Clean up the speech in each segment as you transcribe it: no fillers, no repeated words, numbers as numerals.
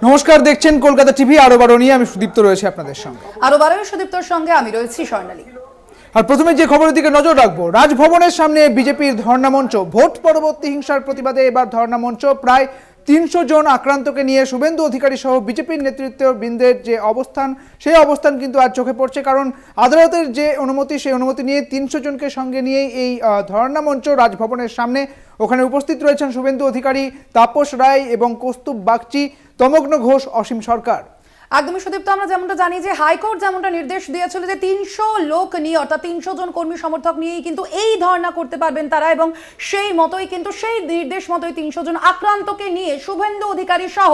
নমস্কার, দেখছেন কলকাতা টিভি। আরো বারো নিয়ে আমি সুদীপ্ত রয়েছে আপনাদের সঙ্গে। আরো বারো সুদীপ্তর সঙ্গে আমি রয়েছি স্বর্ণালী। আর প্রথমে যে খবরের দিকে নজর রাখবো, রাজভবনের সামনে বিজেপির ধর্ণা মঞ্চ। ভোট পরবর্তী হিংসার প্রতিবাদে এবার ধর্ণা মঞ্চ। প্রায় ৩০০ জন আক্রান্তকে নিয়ে শুভেন্দু অধিকারী সহ বিজেপির নেতৃত্ববৃন্দের যে অবস্থান, সেই অবস্থান কিন্তু আজ চোখে পড়ছে। কারণ আদালতের যে অনুমতি, সেই অনুমতি নিয়ে ৩০০ জনকে সঙ্গে নিয়ে এই ধর্ণা মঞ্চ রাজভবনের সামনে। ওখানে উপস্থিত রয়েছেন শুভেন্দু অধিকারী, তাপস রায় এবং কৌস্তুভ বাগচি, তমগ্ন ঘোষ, অসীম সরকার। একদমই সুদীপ্ত, আমরা যেমনটা জানি যে হাইকোর্ট যেমনটা নির্দেশ দিয়েছিল যে ৩০০ লোক নিয়ে, অর্থাৎ ৩০০ জন কর্মী সমর্থক নিয়েই কিন্তু এই ধর্ণা করতে পারবেন তারা, এবং সেই মতোই কিন্তু সেই নির্দেশ মতোই ৩০০ জন আক্রান্তকে নিয়ে শুভেন্দু অধিকারী সহ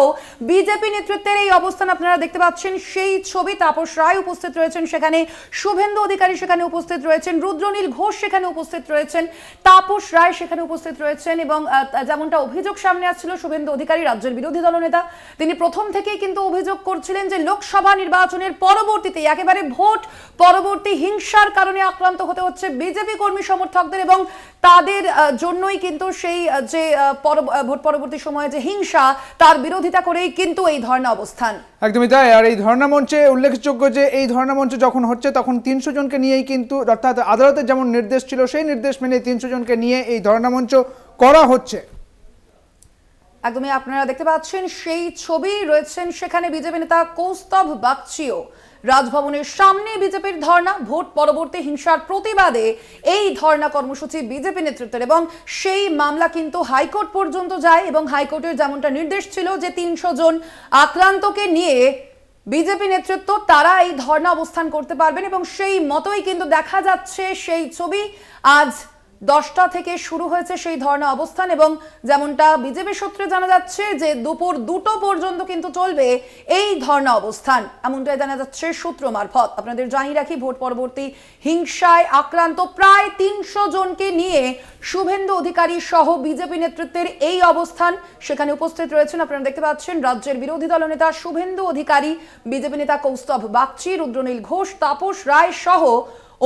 বিজেপি নেতৃত্বের এই অবস্থান আপনারা দেখতে পাচ্ছেন। সেই ছবি, তাপস রায় উপস্থিত রয়েছেন সেখানে, শুভেন্দু অধিকারী সেখানে উপস্থিত রয়েছেন, রুদ্রনীল ঘোষ সেখানে উপস্থিত রয়েছেন, তাপস রায় সেখানে উপস্থিত রয়েছেন। এবং যেমনটা অভিযোগ সামনে আসছিল, শুভেন্দু অধিকারী রাজ্যের বিরোধী দলনেতা, তিনি প্রথম থেকেই কিন্তু অভিযোগ করছিলেন যে লোকসভা নির্বাচনের পরবর্তীতে একেবারে ভোট পরবর্তী হিংসার কারণে আক্রান্ত হতে হচ্ছে বিজেপি কর্মী সমর্থকদের, এবং তাদের জন্যই কিন্তু সেই যে ভোট পরবর্তী সময়ে যে হিংসা, তার বিরোধিতা করেই কিন্তু এই ধর্ণা অবস্থান। একদমই তাই। আর এই ধর্ণা মঞ্চে উল্লেখযোগ্য যে এই ধর্ণা মঞ্চ যখন হচ্ছে তখন ৩০০ জনকে নিয়েই কিন্তু, অর্থাৎ আদালতের যেমন নির্দেশ ছিল সেই নির্দেশ মেনে ৩০০ জনকে নিয়ে এই ধর্ণা মঞ্চ করা হচ্ছে। একদমই আপনারা দেখতে পাচ্ছেন সেই ছবি, রয়েছেন সেখানে বিজেপি নেতা কৌস্তভ বাগচিও। রাজভবনের সামনে বিজেপির ধর্ণা, ভোট পরবর্তী হিংসার প্রতিবাদে এই ধর্ণা কর্মসূচি বিজেপি নেতৃত্বের, এবং সেই মামলা কিন্তু হাইকোর্ট পর্যন্ত যায়। এবং হাইকোর্টের যেমনটা নির্দেশ ছিল যে ৩০০ জন আক্রান্তকে নিয়ে বিজেপি নেতৃত্ব তারা এই ধর্ণা অবস্থান করতে পারবেন, এবং সেই মতোই কিন্তু দেখা যাচ্ছে সেই ছবি। আজ 10টা থেকে শুরু হয়েছে সেই ধর্ণা অবস্থান, এবং যেমনটা বিজেপি সূত্রে জানা যাচ্ছে যে দুপুর 2টো পর্যন্ত কিন্তু চলবে এই ধর্ণা অবস্থান, এমনটাই জানা যাচ্ছে সূত্র মারফত। আপনাদের জানিয়ে রাখি, ভোট পরবর্তী হিংসায় আক্রান্ত প্রায় ৩০০ জনকে নিয়ে শুভেন্দু অধিকারী সহ বিজেপি নেতৃত্বের এই অবস্থান। সেখানে উপস্থিত রয়েছেন, আপনারা দেখতে পাচ্ছেন, রাজ্যের বিরোধী দলনেতা শুভেন্দু অধিকারী, বিজেপি নেতা কৌস্তভ বাগচি, রুদ্রনীল ঘোষ, তাপস রায় সহ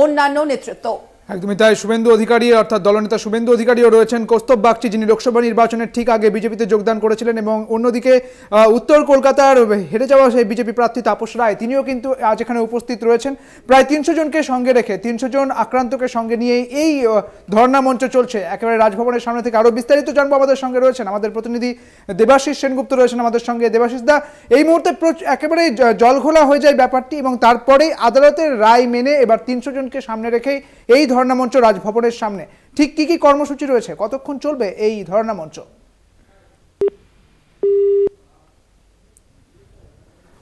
অন্যান্য নেতৃত্ব। একদমই তাই। শুভেন্দু অধিকারী অর্থাৎ দলনেতা শুভেন্দু অধিকারীও রয়েছেন, কৌস্তভ বাগচি যিনি লোকসভা নির্বাচনের ঠিক আগে বিজেপিতে যোগদান করেছিলেন, এবং অন্যদিকে উত্তর কলকাতার হেরে যাওয়া সেই বিজেপি প্রার্থী তাপস রায়, তিনিও কিন্তু আজ এখানে উপস্থিত রয়েছেন। প্রায় ৩০০ জনকে সঙ্গে রেখে, ৩০০ জন আক্রান্তকে সঙ্গে নিয়ে এই ধর্ণা মঞ্চ চলছে একেবারে রাজভবনের সামনে থেকে। আরও বিস্তারিত জানবো, আমাদের সঙ্গে রয়েছেন আমাদের প্রতিনিধি দেবাশিস সেনগুপ্ত রয়েছেন আমাদের সঙ্গে। দেবাশিস দা, এই মুহূর্তে একেবারে জলঘোলা হয়ে যায় ব্যাপারটি, এবং তারপরেই আদালতের রায় মেনে এবার ৩০০ জনকে সামনে রেখেই এই ধর্ণা মঞ্চ রাজভবনের সামনে। ঠিক কি কি কর্মসূচি রয়েছে, কতক্ষণ চলবে এই ধর্ণা মঞ্চ?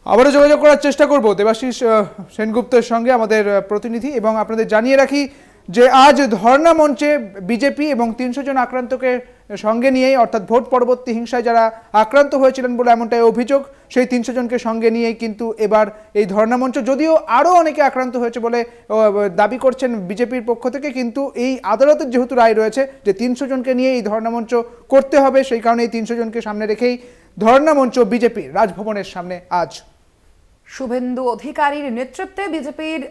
আবারও যোগাযোগ করার চেষ্টা করব দেবাশিস সেনগুপ্তের সঙ্গে, আমাদের প্রতিনিধি। এবং আপনাদের জানিয়ে রাখি যে আজ ধর্ণা মঞ্চে বিজেপি এবং ৩০০ জন আক্রান্তকে সঙ্গে নিয়েই, অর্থাৎ ভোট পরবর্তী হিংসায় যারা আক্রান্ত হয়েছিলেন বলে এমনটাই অভিযোগ, সেই ৩০০ জনকে সঙ্গে নিয়েই কিন্তু এবার এই ধর্ণা মঞ্চ। যদিও আরও অনেকে আক্রান্ত হয়েছে বলে দাবি করছেন বিজেপির পক্ষ থেকে, কিন্তু এই আদালতের যেহেতু রায় রয়েছে যে ৩০০ জনকে নিয়ে এই ধর্ণা মঞ্চ করতে হবে, সেই কারণে এই ৩০০ জনকে সামনে রেখেই ধর্ণা মঞ্চ বিজেপির রাজভবনের সামনে আজ। শুভেন্দু অধিকারীর নেতৃত্বে বিজেপির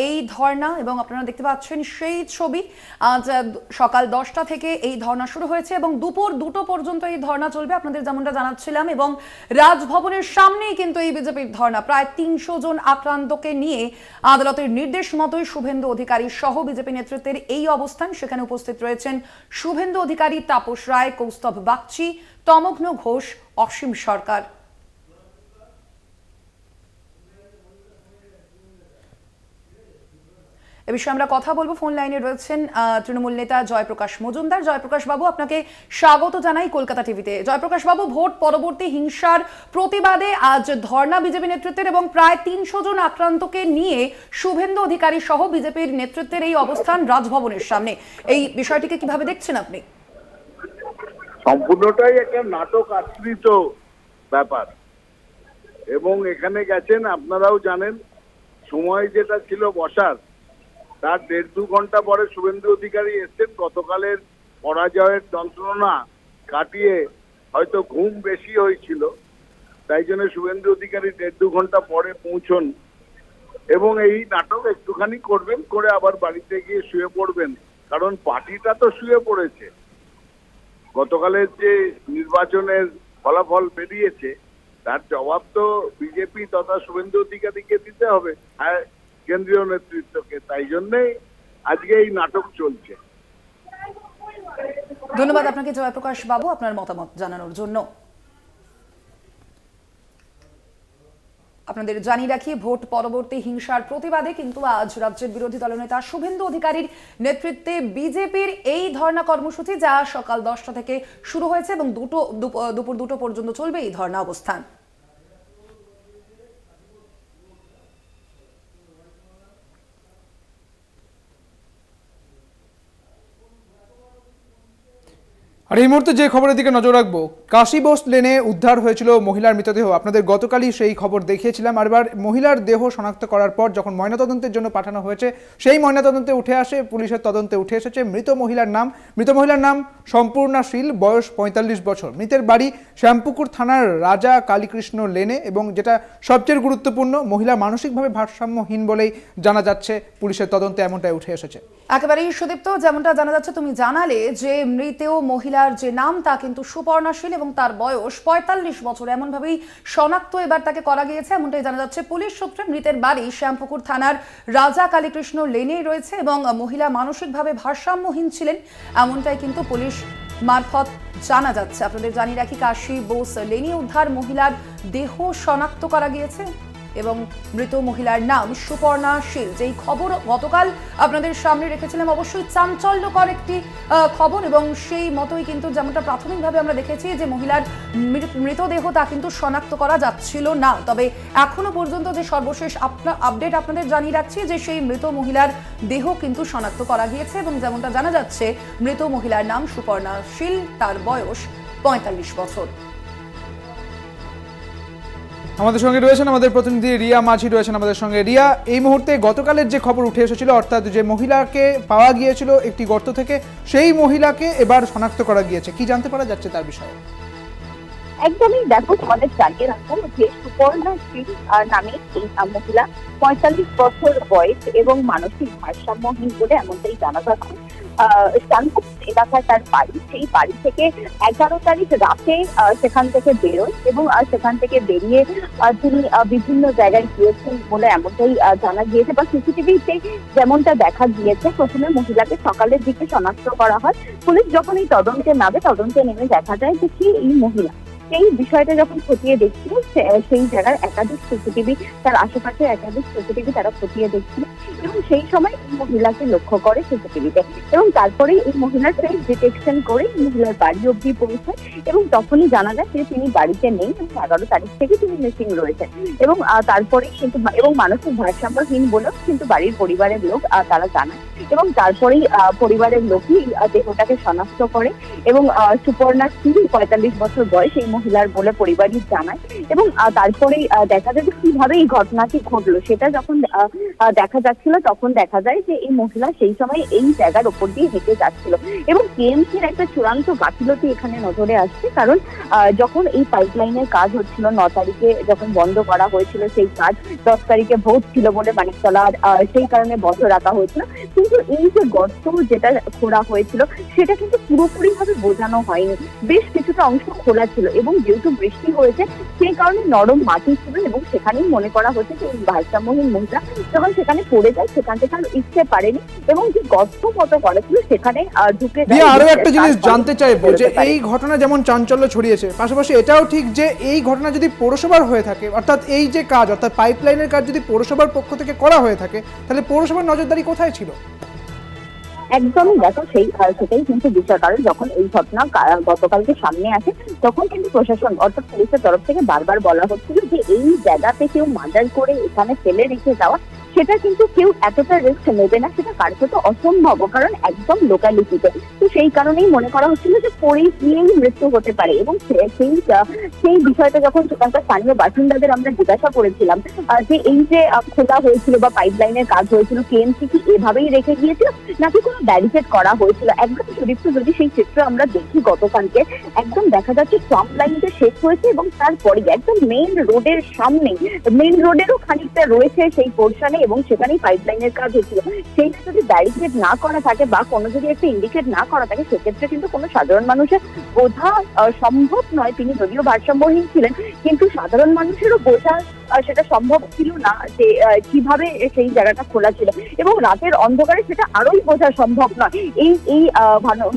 এই ধর্ণা, এবং আপনারা দেখতে পাচ্ছেন সেই ছবি। আজ সকাল 10টা থেকে এই ধর্ণা শুরু হয়েছে এবং দুপুর 2টো পর্যন্ত এই ধর্ণা চলবে, আপনাদের যেমনটা জানাচ্ছিলাম। এবং রাজভবনের সামনেই কিন্তু এই বিজেপির ধর্ণা, প্রায় ৩০০ জন আক্রান্তকে নিয়ে আদালতের নির্দেশ মতোই শুভেন্দু অধিকারী সহ বিজেপি নেতৃত্বের এই অবস্থান। সেখানে উপস্থিত রয়েছেন শুভেন্দু অধিকারী, তাপস রায়, কৌস্তভ বাগচি, তমগ্ন ঘোষ, অসীম সরকার। এ বিষয়ে আমরা কথা বলবো। ফোন লাইনে রয়েছেন তৃণমূল নেতা জয়প্রকাশ মজুমদার। জয়প্রকাশ বাবু, আপনাকে স্বাগত জানাই কলকাতা টিভিতে। জয়প্রকাশ বাবু, ভোট পরবর্তী হিংসার প্রতিবাদে আজ ধর্ণা বিজেপি নেতৃত্বের, এবং প্রায় ৩০০ জন আক্রান্তকে নিয়ে শুভেন্দু অধিকারী সহ বিজেপির নেতৃত্বের এই অবস্থান রাজভবনের সামনে, এই বিষয়টিকে কিভাবে দেখছেন আপনি? সম্পূর্ণটাই একটা নাটক আশ্রিত ব্যাপার, এবং এখানে গেছেন, আপনারাও জানেন, সময় যেটা ছিল বসার তার 1.5-2 ঘন্টা পরে শুভেন্দু অধিকারী এসছেন। গতকালের পরাজয়ের যন্ত্রণা কাটিয়ে হয়তো ঘুম বেশি হয়েছিল, তাই জন্য শুভেন্দু অধিকারী 1.5-2 ঘন্টা পরে পৌঁছন, এবং এই নাটক একটুখানি করবেন, করে আবার বাড়িতে গিয়ে শুয়ে পড়বেন, কারণ পার্টিটা তো শুয়ে পড়েছে। গতকালের যে নির্বাচনের ফলাফল বেরিয়েছে, তার জবাব তো বিজেপি তথা শুভেন্দু অধিকারীকে দিতে হবে, আর কেন্দ্রীয় নেতৃত্বকে। তাই জন্যই আজকে এই নাটক চলছে। ধন্যবাদ আপনাকে জয়প্রকাশ বাবু আপনার মতামত জানানোর জন্য। আপনাদের জানিয়ে রাখি, ভোট পরবর্তী হিংসার প্রতিবাদে কিন্তু আজ রাজ্যের বিরোধী দলনেতা শুভেন্দু অধিকারীর নেতৃত্বে বিজেপির এই ধর্ণা কর্মসূচি, যা সকাল 10টা থেকে শুরু হয়েছে এবং দুপুর 2টো পর্যন্ত চলবে এই ধর্ণা অবস্থান। আর এই মুহূর্তে যে খবরের দিকে নজর রাখবো, কাশীবোস লেনে উদ্ধার হয়েছিল মহিলার মৃতদেহ। আপনাদের গতকালই সেই খবর দেখিয়েছিলাম। আরবার মহিলার দেহ শনাক্ত করার পর যখন ময়নাতদন্তের জন্য পাঠানো হয়েছে, সেই ময়নাতদন্তে উঠে আসে, পুলিশের তদন্তে উঠে এসেছে মৃত মহিলার নাম সম্পূর্ণা শীল, বয়স 45 বছর। মৃতের বাড়ি শ্যামপুকুর থানার রাজা কালীকৃষ্ণ লেনে, এবং যেটা সবচেয়ে গুরুত্বপূর্ণ, মহিলা মানসিকভাবে ভারসাম্যহীন বলেই জানা যাচ্ছে, পুলিশের তদন্তে এমনটাই উঠে এসেছে। একেবারেই সুদীপ্ত, যেমনটা জানা যাচ্ছে, তুমি জানালে যে মৃত মহিলার যে নাম তা কিন্তু সুপর্ণা শীল এবং তার বয়স 45 বছর, এমন ভাবেই শনাক্ত এবার তাকে করা গিয়েছে, এমনটাই জানা যাচ্ছে পুলিশ সূত্রে। মৃতের বাড়ি শ্যামপুকুর থানার রাজা কালীকৃষ্ণ লেনে রয়েছে এবং মহিলা মানসিকভাবে ভারসাম্যহীন ছিলেন, এমনটাই কিন্তু পুলিশ মারফত জানা যাচ্ছে। আপনাদের জানিয়ে রাখি, কাশীবোস লেনে উদ্ধার মহিলার দেহ শনাক্ত করা গিয়েছে এবং মৃত মহিলার নাম সুপর্ণা শীল। যেই খবর গতকাল আপনাদের সামনে রেখেছিলাম, অবশ্যই চাঞ্চল্যকর একটি খবর, এবং সেই মতোই কিন্তু যেমনটা প্রাথমিকভাবে আমরা দেখেছি যে মহিলার মৃতদেহ তা কিন্তু শনাক্ত করা যাচ্ছিল না। তবে এখনো পর্যন্ত যে সর্বশেষ আপডেট আপনাদের জানিয়ে রাখছি যে সেই মৃত মহিলার দেহ কিন্তু শনাক্ত করা গিয়েছে এবং যেমনটা জানা যাচ্ছে মৃত মহিলার নাম সুপর্ণা শীল, তার বয়স 45 বছর। আমাদের সঙ্গে রয়েছেন আমাদের প্রতিনিধি রিয়া মাঝি রয়েছেন আমাদের সঙ্গে। রিয়া, এই মুহূর্তে গতকালের যে খবর উঠে এসেছিল, অর্থাৎ যে মহিলাকে পাওয়া গিয়েছিল একটি গর্ত থেকে, সেই মহিলাকে এবার শনাক্ত করা গিয়েছে, কি জানতে পারা যাচ্ছে তার বিষয়ে? একদমই, দেখো তোমাদের জানিয়ে রাখবো যে সুপর্ণা শীল নামে এই মহিলা 45 বছর বয়স এবং মানসিক ভারসাম্যহীন বলে এমনটাই জানা যাচ্ছে। শ্যামপুকুর এলাকায় তার বাড়ি, সেই বাড়ি থেকে 11 তারিখ রাতে সেখান থেকে বেরোয় এবং সেখান থেকে বেরিয়ে তিনি বিভিন্ন জায়গায় গিয়েছেন বলে এমনটাই জানা গিয়েছে, বা সিসিটিভিতে যেমনটা দেখা গিয়েছে। প্রথমে মহিলাকে সকালের দিকে শনাক্ত করা হয়। পুলিশ যখন এই তদন্তে নেমে দেখা যায় যে কি এই মহিলা, সেই বিষয়টা যখন খতিয়ে দেখছিল, সেই জায়গার একাধিক সিসিটিভি, তার আশেপাশে একাধিক সিসিটিভি তারা খতিয়ে দেখছিল এবং সেই সময় এই মহিলাকে লক্ষ্য করে সিসিটিভিতে, এবং তারপরে এই মহিলার ফেস ডিটেকশন করে মহিলার বাড়ি অব্দি পৌঁছায় এবং তখনই জানা যায় যে তিনি বাড়িতে নেই, 11 তারিখ থেকে তিনি মিসিং রয়েছেন। এবং তারপরে কিন্তু এবং মানসিক ভারসাম্যহীন বলেও কিন্তু বাড়ির পরিবারের লোক তারা জানায়, এবং তারপরেই পরিবারের লোকই দেহটাকে শনাক্ত করে এবং সুপর্ণা শীল 45 বছর বয়স এই মহিলার বলে পরিবারই জানায়। এবং তারপরেই দেখা যায় যে কিভাবে এই ঘটনাটি ঘটলো সেটা যখন দেখা যাচ্ছিল, তখন দেখা যায় যে এই মহিলা সেই সময় এই জায়গার ওপর দিয়ে হেঁটে যাচ্ছিল এবং কেএমসির একটা চূড়ান্ত গাফিলতি এখানে নজরে আসছে। কারণ যখন এই পাইপলাইনের কাজ হচ্ছিল 9 তারিখে যখন বন্ধ করা হয়েছিল, সেই কাজ 10 তারিখে ভোট ছিল বলে মানিকতলার সেই কারণে বন্ধ রাখা হয়েছিল, কিন্তু এই যে গর্ত যেটা খোঁড়া হয়েছিল সেটা কিন্তু পুরোপুরি ভাবে বোঝানো হয়নি, বেশ কিছুটা অংশ খোলা ছিল এবং যেহেতু বৃষ্টি হয়েছে সেই কারণে নরম মাটি ছিল এবং সেখানেই মনে করা হচ্ছে যে এই ভারসাম্যহীন মহিলা যখন সেখানে পড়ে যায় সেখান থেকে আর উঠতে পারেনি এবং যে গর্ত মতো করা ছিল সেখানে ঢুকে যায়। আরো একটা জিনিস জানতে চাইবো যে এই ঘটনা যেমন চাঞ্চল্য ছড়িয়েছে, পাশাপাশি এটাও ঠিক যে এই ঘটনা যদি পৌরসভার হয়ে থাকে, অর্থাৎ এই যে কাজ, অর্থাৎ পাইপলাইনের কাজ যদি পৌরসভার পক্ষ থেকে করা হয়ে থাকে, তাহলে পৌরসভার নজরদারি কোথায় ছিল? একদমই, দেখো সেটাই কিন্তু বিষয়। কারণ যখন এই ঘটনা গতকালকে সামনে আসে তখন কিন্তু প্রশাসন অর্থাৎ পুলিশের তরফ থেকে বারবার বলা হচ্ছিল যে এই জায়গাতে কেউ মার্ডার করে এখানে ফেলে রেখে যাওয়া সেটা কিন্তু কেউ এতটা রিস্ক নেবে না, সেটা কার্যত অসম্ভব, কারণ একদম লোকালিটিতে। তো সেই কারণেই মনে করা হচ্ছিল যে পরে গিয়েই মৃত্যু হতে পারে এবং সেই বিষয়টা যখন সেখানকার স্থানীয় বাসিন্দাদের আমরা জিজ্ঞাসা করেছিলাম যে এই যে খোলা হয়েছিল বা পাইপলাইনের কাজ হয়েছিল, কেএমসি কি এভাবেই রেখে গিয়েছিল নাকি কোনো ব্যারিকেড করা হয়েছিল, একদম সুদীপ্ত যদি সেই চিত্র আমরা দেখি গতকালকে, একদম দেখা যাচ্ছে পাম্প লাইনটা শেষ হয়েছে এবং তারপরে একদম মেইন রোডের সামনে, মেইন রোডেরও খানিকটা রয়েছে সেই পোর্শনে এবং সেখানেই পাইপলাইনের কাজ হচ্ছিল, সেইটা যদি ব্যারিকেড না করা থাকে বা কোনো যদি একটা ইন্ডিকেট না করা থাকে, সেক্ষেত্রে কিন্তু কোনো সাধারণ মানুষের বোঝা সম্ভব নয়। তিনি যদিও ভারসাম্যহীন ছিলেন, কিন্তু সাধারণ মানুষেরও বোঝা সেটা সম্ভব ছিল না যে কিভাবে সেই জায়গাটা খোলা ছিল, এবং রাতের অন্ধকারে সেটা আরোই বোঝা সম্ভব নয়। এই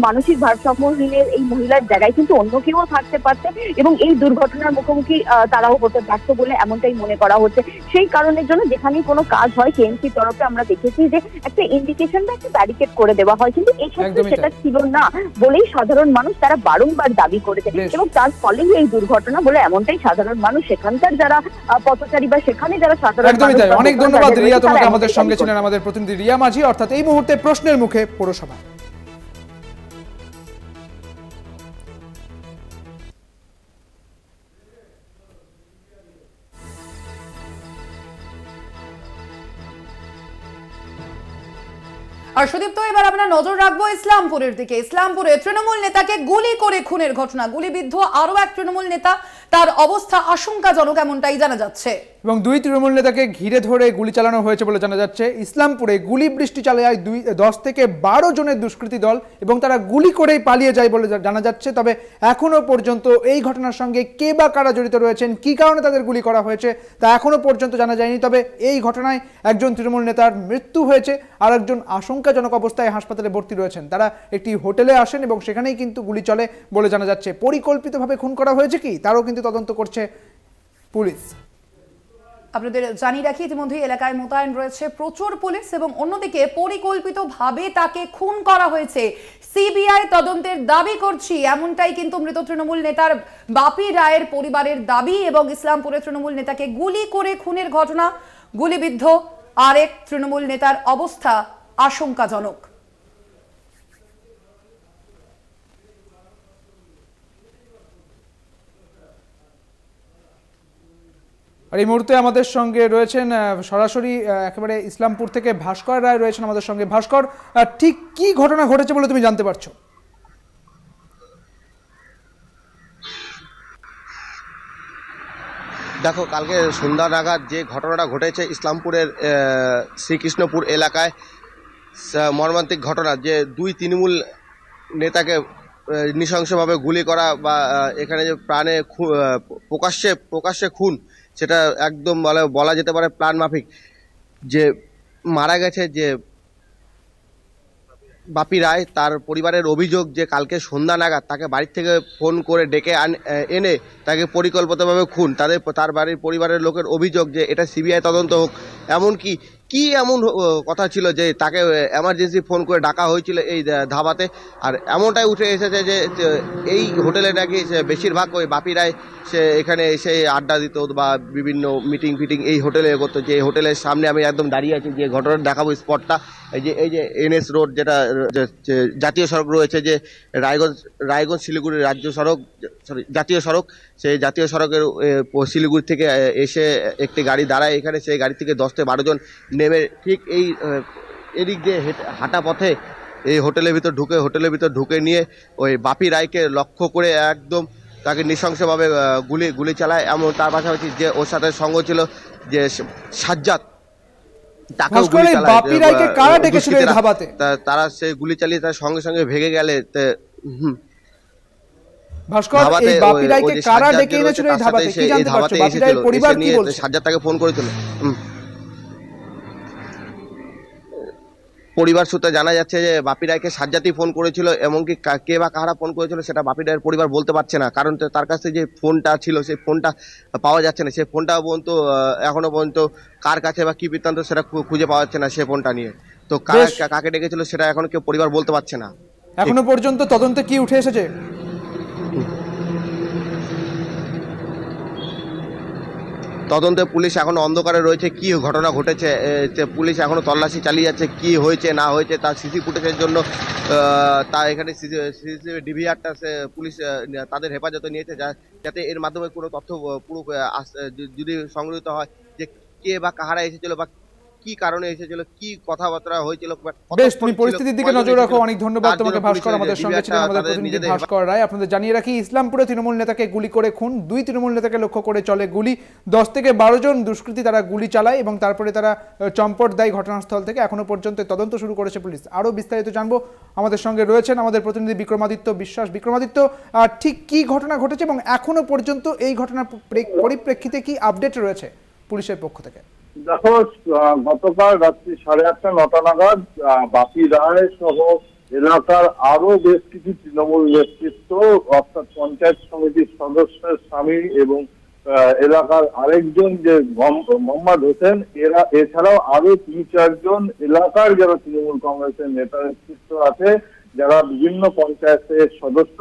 মানসিক ভারসাম্যহীনের এই মহিলার জায়গায় কিন্তু অন্য কেউ থাকতে পারতেন এবং এই দুর্ঘটনার মুখোমুখি তারাও হতে পারত বলে এমনটাই মনে করা হচ্ছে। সেই কারণের জন্য যেখানেই কোনো কাজ হয় কেএমসির তরফে আমরা দেখেছি যে একটা ইন্ডিকেশন বা একটা ব্যারিকেড করে দেওয়া হয়, কিন্তু এই ক্ষেত্রে সেটা ছিল না বলেই সাধারণ মানুষ তারা বারংবার দাবি করেছে, এবং তার ফলেই এই দুর্ঘটনা বলে এমনটাই সাধারণ মানুষ, সেখানকার যারা পথচারী বা সেখানে যারা সাধারণ একদমই তাই। অনেক ধন্যবাদ রিয়া, তোমাকে। আমাদের সঙ্গে ছিলেন আমাদের প্রতিনিধি রিয়া মাঝি। অর্থাৎ এই মুহূর্তে প্রশ্নের মুখে পৌরসভা। আর সুদীপ্ত, এবার আমরা নজর রাখবো ইসলামপুরের দিকে। ইসলামপুরে তৃণমূল নেতাকে গুলি করে খুনের ঘটনা, গুলিবিদ্ধ আরো এক তৃণমূল নেতা, তার অবস্থা আশঙ্কাজনক এমনটাই জানা যাচ্ছে। এবং দুই তৃণমূল নেতাকে ঘিরে ধরে গুলি চালানো হয়েছে বলে জানা যাচ্ছে। ইসলামপুরে গুলি বৃষ্টি চালায় 10 থেকে 12 জনের দুষ্কৃতী দল এবং তারা গুলি করেই পালিয়ে যায় বলে জানা যাচ্ছে। তবে এখনো পর্যন্ত এই ঘটনার সঙ্গে কে বা কারা জড়িত রয়েছেন, কি কারণে তাদের গুলি করা হয়েছে তা এখনো পর্যন্ত জানা যায়নি। তবে এই ঘটনায় একজন তৃণমূল নেতার মৃত্যু হয়েছে, আর একজন আশঙ্কাজনক অবস্থায় হাসপাতালে ভর্তি রয়েছেন। তারা একটি হোটেলে আসেন এবং সেখানেই কিন্তু গুলি চলে বলে জানা যাচ্ছে। পরিকল্পিতভাবে খুন করা হয়েছে কি তারও কিন্তু তদন্ত করছে পুলিশ। আপনাদের জানিয়ে রাখি, ইতিমধ্যেই এলাকায় মোতায়েন রয়েছে প্রচুর পুলিশ, এবং অন্যদিকে পরিকল্পিতভাবে তাকে খুন করা হয়েছে, সিবিআই তদন্তের দাবি করছি, এমনটাই কিন্তু মৃত তৃণমূল নেতার বাপি রায়ের পরিবারের দাবি। এবং ইসলামপুরে তৃণমূল নেতাকে গুলি করে খুনের ঘটনা, গুলিবিদ্ধ আরেক তৃণমূল নেতার অবস্থা আশঙ্কাজনক। আর এই মুহূর্তে আমাদের সঙ্গে রয়েছেন সরাসরি একেবারে ইসলামপুর থেকে ভাস্কর রায় রয়েছেন আমাদের সঙ্গে। ভাস্কর, ঠিক কি ঘটনা ঘটেছে বলে তুমি জানতে পারছো? দেখো, কালকে সন্ধ্যা নাগাদ যে ঘটনাটা ঘটেছে ইসলামপুরের শ্রীকৃষ্ণপুর এলাকায়, মর্মান্তিক ঘটনা, যে দুই তৃণমূল নেতাকে নৃশংসভাবে গুলি করা বা এখানে যে প্রাণে প্রকাশ্যে খুন, সেটা একদম বলা যেতে পারে প্ল্যান মাফিক। যে মারা গেছে যে বাপি রায়, তার পরিবারের অভিযোগ যে কালকে সন্ধ্যা নাগাদ তাকে বাড়ি থেকে ফোন করে ডেকে এনে তাকে পরিকল্পিতভাবে খুন। তার বাড়ির পরিবারের লোকের অভিযোগ যে এটা সিবিআই তদন্ত হোক। এমনকি কি এমন কথা ছিল যে তাকে এমার্জেন্সি ফোন করে ডাকা হয়েছিল এই ধাবাতে। আর এমনটাই উঠে এসেছে যে এই হোটেলে নাকি বেশিরভাগ ওই বাপি রায় সে এখানে এসে আড্ডা দিত বা বিভিন্ন মিটিং ফিটিং এই হোটেলে করতো। যে হোটেলের সামনে আমি একদম দাঁড়িয়ে আছি, যে ঘটনাটা দেখাবো স্পটটা, এই যে এনএস রোড, যেটা জাতীয় সড়ক রয়েছে, যে রায়গঞ্জ শিলিগুড়ি জাতীয় সড়ক, সেই জাতীয় সড়কের শিলিগুড়ি থেকে এসে একটি গাড়ি দাঁড়ায় এখানে। সেই গাড়ি থেকে 10 থেকে 12 জন নেমে ঠিক এদিক দিয়ে হাঁটা পথে এই হোটেলের ভিতর ঢুকে নিয়ে ওই বাপি রায়কে লক্ষ্য করে একদম তাকে নৃশংসভাবে গুলি চালায়। এমন তার পাশাপাশি যে ওর সাথে সঙ্গ ছিল যে সাজ্জাদ, তাকেও গুলি চালায়। তারা সেই গুলি চালিয়ে তার সঙ্গে সঙ্গে ভেঙে গেলে সাজ্জাদ তাকে ফোন করেছিল। পরিবার সূত্রে জানা যাচ্ছে যে বাপি রায়কে সাজ্জাদই ফোন করেছিল, এমনকি কে বা কারা ফোন করেছিল সেটা বাপি রায়ের পরিবার বলতে পারছে না, কারণ তার কাছে যে ফোনটা ছিল সেই ফোনটা পাওয়া যাচ্ছে না। সেই ফোনটা এখনো পর্যন্ত কার কাছে বা কি বৃত্তান্ত সেটা খুঁজে পাওয়া যাচ্ছে না সে ফোনটা নিয়ে। তো কাকে ডেকেছিল সেটা এখনো কেউ পরিবার বলতে পারছে না। এখনো পর্যন্ত তদন্তে কি উঠে এসেছে? তদন্তে পুলিশ এখন অন্ধকারে রয়েছে। কি ঘটনা ঘটেছে পুলিশ এখনো তল্লাশি চালিয়ে যাচ্ছে, কি হয়েছে না হয়েছে তার সিসি ফুটেজের জন্য তা এখানে সিসিটিভি ডিভিআরটা পুলিশ তাদের হেফাজতে নিয়েছে, যাতে এর মাধ্যমে কোনো তথ্য পুরো যদি সংগৃহীত হয় যে কে বা কাহারা এসেছিল বা কি কারণে এসেছিল, কি কথাবার্তা হয়েছিল। বেশ, তুমি পরিস্থিতির দিকে নজর রাখো। অনেক ধন্যবাদ তোমাকে ভাস্কর। আমাদের সঙ্গে ছিলেন আমাদের প্রতিনিধি ভাস্কর রায়। আপনাদের জানিয়ে রাখি, ইসলামপুরে তৃণমূল নেতাকে গুলি করে খুন, 2 তৃণমূল নেতাকে লক্ষ্য করে চলে গুলি। 10 থেকে 12 জন দুষ্কৃতী তারা গুলি চালায় এবং তারপরে তারা চম্পট দেয় ঘটনাস্থল থেকে। এখনো পর্যন্ত তদন্ত শুরু করেছে পুলিশ। আরো বিস্তারিত জানবো, আমাদের সঙ্গে রয়েছেন আমাদের প্রতিনিধি বিক্রমাদিত্য বিশ্বাস। বিক্রমাদিত্য, ঠিক কি ঘটনা ঘটেছে এবং এখনো পর্যন্ত এই ঘটনার পরিপ্রেক্ষিতে কি আপডেট রয়েছে পুলিশের পক্ষ থেকে? দেখো, গতকাল রাত্রি 8:30-9টা নাগাদ বাপি রায় সহ এলাকার আরো বেশ কিছু তৃণমূল নেতৃত্ব, অর্থাৎ পঞ্চায়েত সমিতির সদস্যের স্বামী এবং এলাকার আরেকজন যে মোহাম্মদ হোসেন, এরা এছাড়াও আরো 3-4 জন এলাকার যারা তৃণমূল কংগ্রেসের নেতা নেতৃত্ব আছে, যারা বিভিন্ন পঞ্চায়েতের সদস্য,